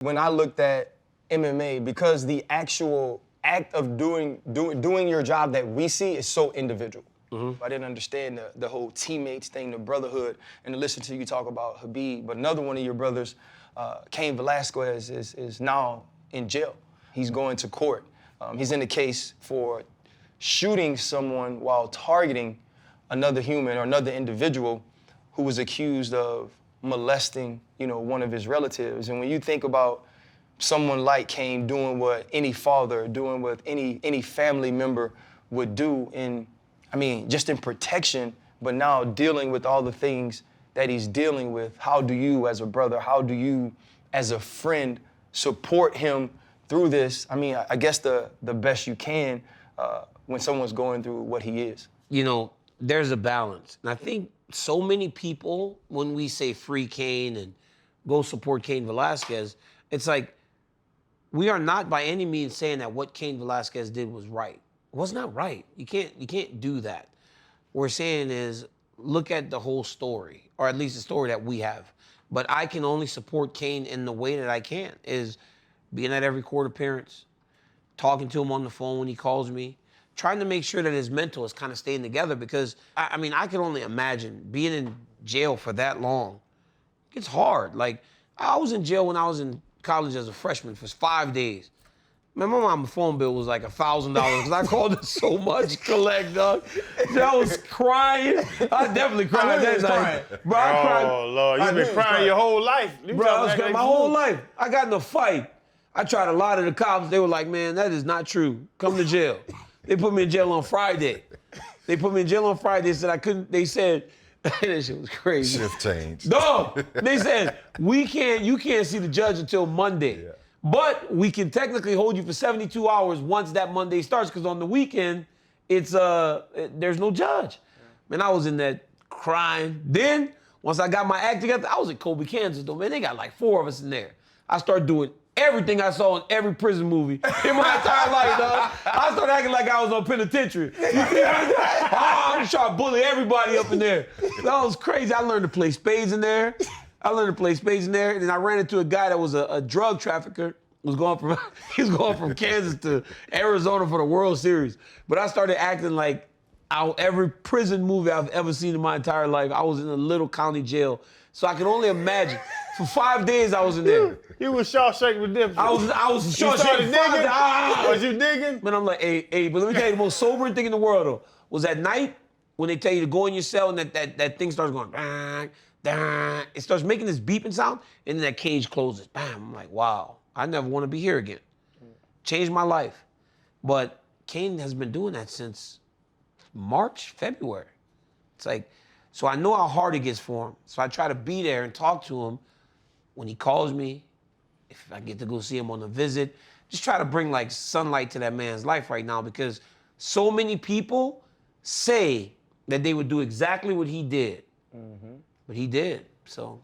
When I looked at MMA, because the actual act of doing your job that we see is so individual. I didn't understand the whole teammates thing, the brotherhood, and to listen to you talk about Habib. But another one of your brothers, Cain Velasquez, is now in jail. He's going to court. He's in the case for shooting someone while targeting another human or another individual who was accused of molesting, one of his relatives. And when you think about someone like Cain doing what any father, doing what any family member would do just in protection, but now dealing with all the things that he's dealing with, how do you as a brother, how do you as a friend support him through this? I guess the best you can when someone's going through what he is. There's a balance. And I think so many people, when we say free Cain and go support Cain Velasquez, it's like we are not by any means saying that what Cain Velasquez did was right. It was not right. You can't do that. What we're saying is look at the whole story, or at least the story that we have. But I can only support Cain in the way that I can, is being at every court appearance, talking to him on the phone when he calls me, trying to make sure that his mental is kind of staying together, because, I can only imagine being in jail for that long. It's hard. Like, I was in jail when I was in college as a freshman for 5 days. Man, my mom's phone bill was like $1,000 because I called it so much collect, dog. I was crying. I definitely cried that night. Bro, I cried. Oh, Lord, you've been crying your whole life. Bro, I was crying my whole life. I got in a fight. I tried to lie to the cops. They were like, man, that is not true. Come to jail. They put me in jail on Friday. They said I couldn't, they said, that shit was crazy. Shift change. No, they said, you can't see the judge until Monday. Yeah. But we can technically hold you for 72 hours once that Monday starts, because on the weekend, there's no judge. Man, I was in that crying. Then, once I got my act together, I was in Colby, Kansas, though, man. They got like 4 of us in there. I started doing everything I saw in every prison movie in my entire life, dog. I started acting like I was on penitentiary. I'm just trying to bully everybody up in there. That was crazy. I learned to play spades in there. And then I ran into a guy that was a drug trafficker. He was going from Kansas to Arizona for the World Series. But I started acting like every prison movie I've ever seen in my entire life. I was in a little county jail. So I can only imagine. For 5 days I was in there. You was Shawshank Redemption. I was Shawshank digging? Was you digging? Man, I'm like, hey, but let me tell you, the most sobering thing in the world, though, was at night when they tell you to go in your cell and that thing starts going, it starts making this beeping sound, and then that cage closes. Bam! I'm like, wow, I never want to be here again. Changed my life. But Cain has been doing that since March, February. It's like, so I know how hard it gets for him. So I try to be there and talk to him when he calls me, if I get to go see him on a visit. Just try to bring like sunlight to that man's life right now, because so many people say that they would do exactly what he did. But he did, so.